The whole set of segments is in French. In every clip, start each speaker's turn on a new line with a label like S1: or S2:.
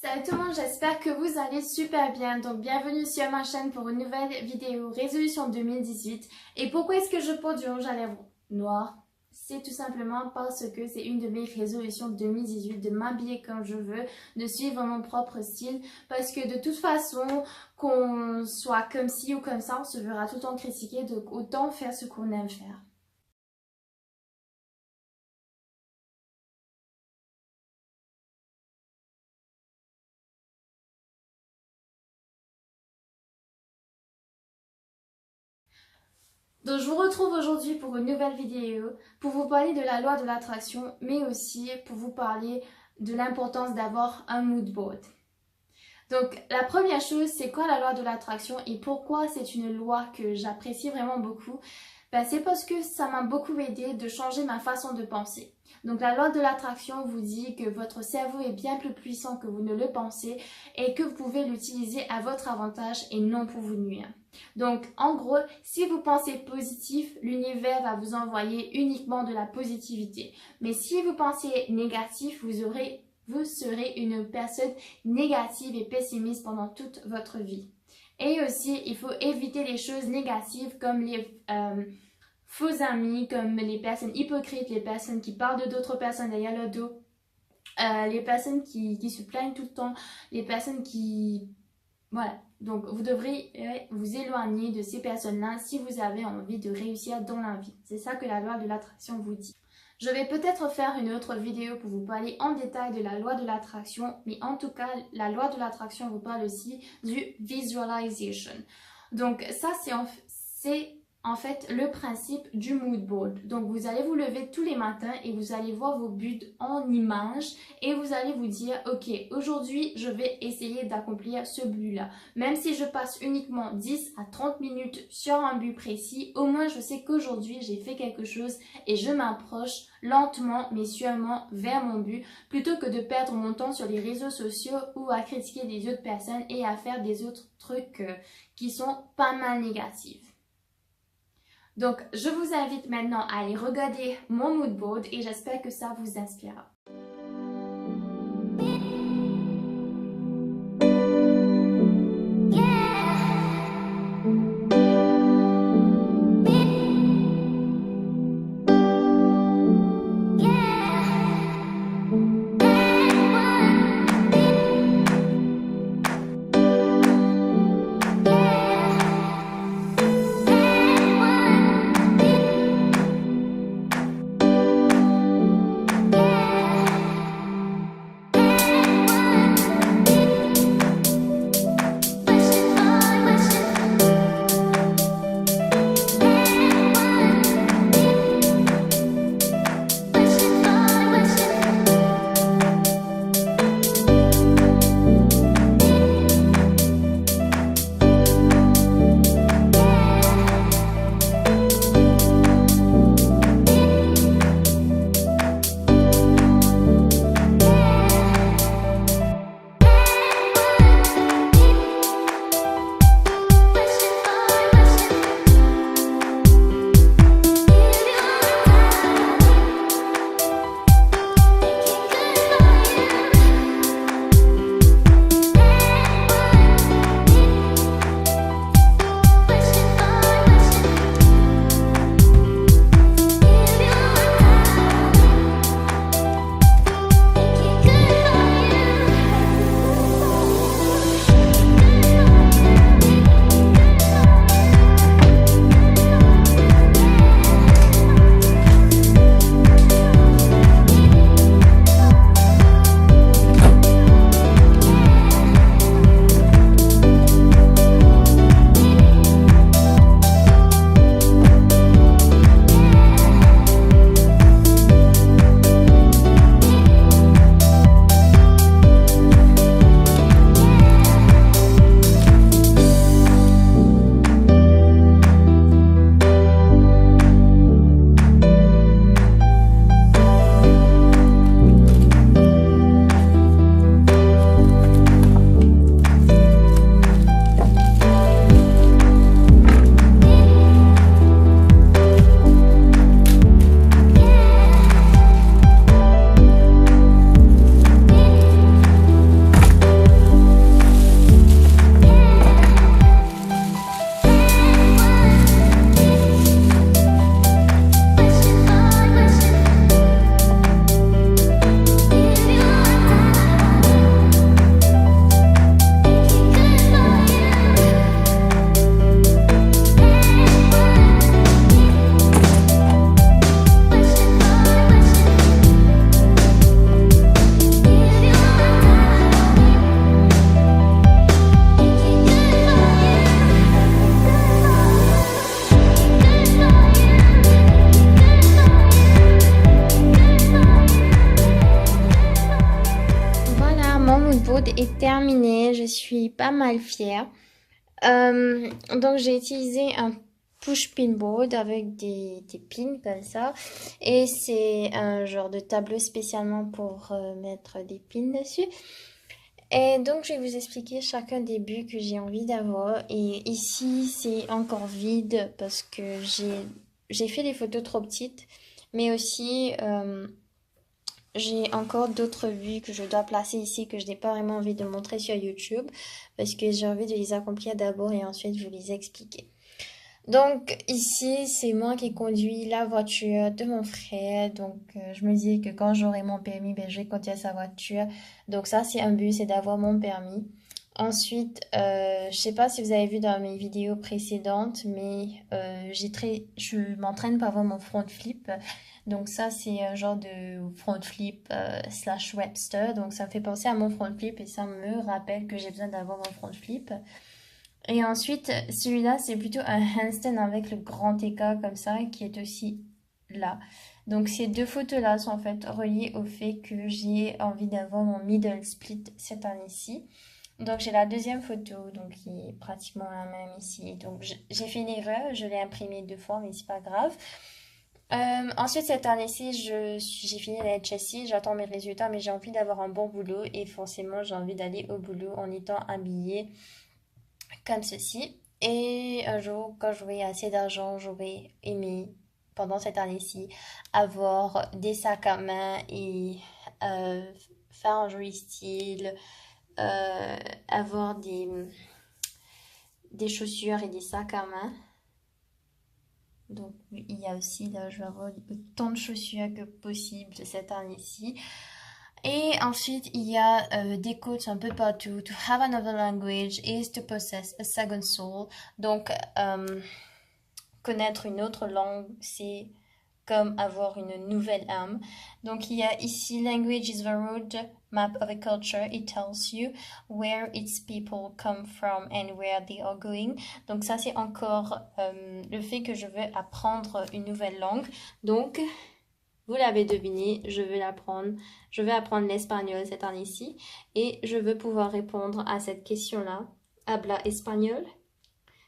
S1: Salut tout le monde, j'espère que vous allez super bien. Donc bienvenue sur ma chaîne pour une nouvelle vidéo résolution 2018. Et pourquoi est-ce que je porte du rouge à lèvres noir? C'est tout simplement parce que c'est une de mes résolutions 2018 de m'habiller comme je veux, de suivre mon propre style. Parce que de toute façon, qu'on soit comme ci ou comme ça, on se verra tout le temps critiquer. Donc autant faire ce qu'on aime faire. Donc je vous retrouve aujourd'hui pour une nouvelle vidéo, pour vous parler de la loi de l'attraction, mais aussi pour vous parler de l'importance d'avoir un mood board. Donc la première chose, c'est quoi la loi de l'attraction et pourquoi c'est une loi que j'apprécie vraiment beaucoup? C'est parce que ça m'a beaucoup aidé de changer ma façon de penser. Donc la loi de l'attraction vous dit que votre cerveau est bien plus puissant que vous ne le pensez et que vous pouvez l'utiliser à votre avantage et non pour vous nuire. Donc en gros, si vous pensez positif, l'univers va vous envoyer uniquement de la positivité. Mais si vous pensez négatif, vous serez une personne négative et pessimiste pendant toute votre vie. Et aussi, il faut éviter les choses négatives comme les faux amis, comme les personnes hypocrites, les personnes qui parlent de d'autres personnes derrière leur dos, les personnes qui se plaignent tout le temps, les personnes qui... Voilà, donc vous devrez vous éloigner de ces personnes-là si vous avez envie de réussir dans la vie. C'est ça que la loi de l'attraction vous dit. Je vais peut-être faire une autre vidéo pour vous parler en détail de la loi de l'attraction, mais en tout cas, la loi de l'attraction vous parle aussi du visualization. Donc ça, c'est en fait le principe du mood board. Donc vous allez vous lever tous les matins et vous allez voir vos buts en images et vous allez vous dire ok, aujourd'hui je vais essayer d'accomplir ce but là. Même si je passe uniquement 10 à 30 minutes sur un but précis, au moins je sais qu'aujourd'hui j'ai fait quelque chose et je m'approche lentement mais sûrement vers mon but plutôt que de perdre mon temps sur les réseaux sociaux ou à critiquer des autres personnes et à faire des autres trucs qui sont pas mal négatifs. Donc, je vous invite maintenant à aller regarder mon mood board et j'espère que ça vous inspirera. mood board est terminé, je suis pas mal fière. Donc j'ai utilisé un push pin board avec des pins comme ça, et c'est un genre de tableau spécialement pour mettre des pins dessus. Et donc je vais vous expliquer chacun des buts que j'ai envie d'avoir. Et ici c'est encore vide parce que j'ai fait des photos trop petites, mais aussi j'ai encore d'autres vues que je dois placer ici que je n'ai pas vraiment envie de montrer sur YouTube parce que j'ai envie de les accomplir d'abord et ensuite vous les expliquer. Donc ici, c'est moi qui conduis la voiture de mon frère. Donc je me dis que quand j'aurai mon permis, ben, je vais conduire sa voiture. Donc ça, c'est un but, c'est d'avoir mon permis. Ensuite, je sais pas si vous avez vu dans mes vidéos précédentes, mais je m'entraîne pour avoir mon front flip. Donc ça, c'est un genre de front flip slash Webster. Donc ça me fait penser à mon front flip et ça me rappelle que j'ai besoin d'avoir mon front flip. Et ensuite, celui-là, c'est plutôt un handstand avec le grand écart comme ça, qui est aussi là. Donc ces deux photos-là sont en fait reliées au fait que j'ai envie d'avoir mon middle split cette année-ci. Donc j'ai la deuxième photo, donc qui est pratiquement la même ici. Donc j'ai fait une erreur, je l'ai imprimée 2 fois, mais c'est pas grave. Ensuite, cette année-ci, j'ai fini la HSC, j'attends mes résultats, mais j'ai envie d'avoir un bon boulot et forcément, j'ai envie d'aller au boulot en étant habillée comme ceci. Et un jour, quand j'aurai assez d'argent, j'aurai aimé, pendant cette année-ci, avoir des sacs à main et faire un joli style, avoir des chaussures et des sacs à main. Donc, il y a aussi, là, je vais avoir autant de chaussures que possible cette année-ci. Et ensuite, il y a des quotes un peu partout. To have another language is to possess a second soul. Donc, connaître une autre langue, c'est comme avoir une nouvelle âme. Donc, il y a ici, language is the road map of a culture. It tells you where its people come from and where they are going. Donc, ça, c'est encore le fait que je veux apprendre une nouvelle langue. Donc, vous l'avez deviné, je vais apprendre l'espagnol cette année-ci et je veux pouvoir répondre à cette question-là. Habla espagnol?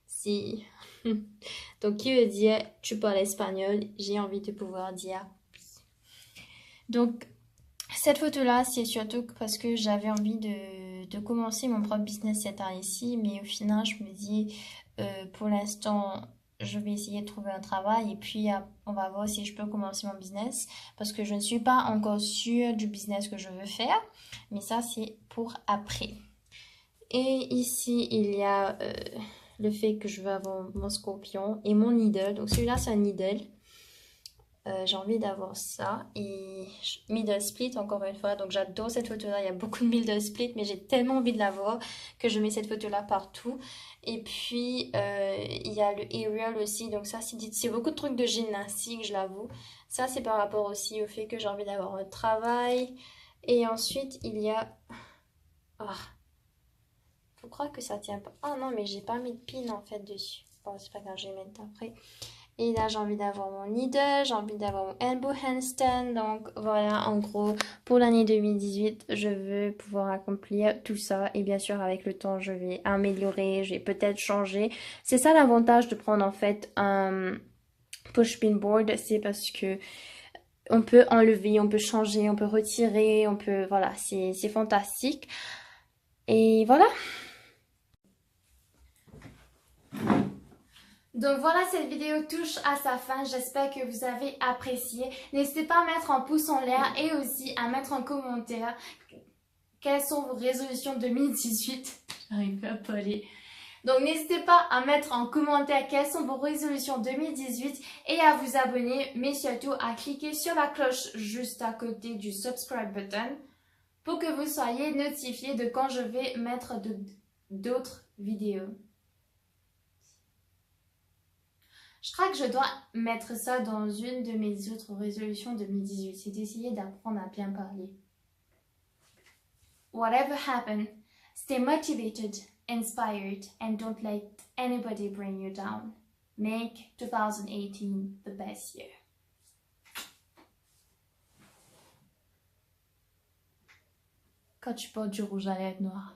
S1: Si. Donc, qui veut dire tu parles espagnol? J'ai envie de pouvoir dire oui. Donc, cette photo-là, c'est surtout parce que j'avais envie de commencer mon propre business cette année-ci, mais au final, je me dis, pour l'instant, je vais essayer de trouver un travail et puis on va voir si je peux commencer mon business parce que je ne suis pas encore sûre du business que je veux faire, mais ça, c'est pour après. Et ici, il y a le fait que je veux avoir mon scorpion et mon needle. Donc celui-là, c'est un needle. J'ai envie d'avoir ça. Et middle split, encore une fois. Donc j'adore cette photo-là. Il y a beaucoup de middle split, mais j'ai tellement envie de l'avoir que je mets cette photo-là partout. Et puis, il y a le aerial aussi. Donc ça, c'est beaucoup de trucs de gymnastique, je l'avoue. Ça, c'est par rapport aussi au fait que j'ai envie d'avoir un travail. Et ensuite, il y a... Ah, je crois que ça tient pas. Ah non, mais j'ai pas mis de pin en fait dessus. Bon, c'est pas grave, je vais mettre après. Et là, j'ai envie d'avoir mon needle, j'ai envie d'avoir mon elbow handstand. Donc voilà, en gros, pour l'année 2018, je veux pouvoir accomplir tout ça. Et bien sûr, avec le temps, je vais améliorer, je vais peut-être changer. C'est ça l'avantage de prendre en fait un push pin board. C'est parce que on peut enlever, on peut changer, on peut retirer, on peut... Voilà, c'est fantastique. Et voilà. Donc voilà, cette vidéo touche à sa fin. J'espère que vous avez apprécié. N'hésitez pas à mettre un pouce en l'air et aussi à mettre en commentaire quelles sont vos résolutions 2018. J'arrive pas à parler. Donc n'hésitez pas à mettre en commentaire quelles sont vos résolutions 2018 et à vous abonner, mais surtout à cliquer sur la cloche juste à côté du subscribe button pour que vous soyez notifiés de quand je vais mettre d'autres vidéos. Je crois que je dois mettre ça dans une de mes autres résolutions 2018. C'est d'essayer d'apprendre à bien parler. Whatever happened, stay motivated, inspired, and don't let anybody bring you down. Make 2018 the best year. quand tu portes du rouge à lèvres noir.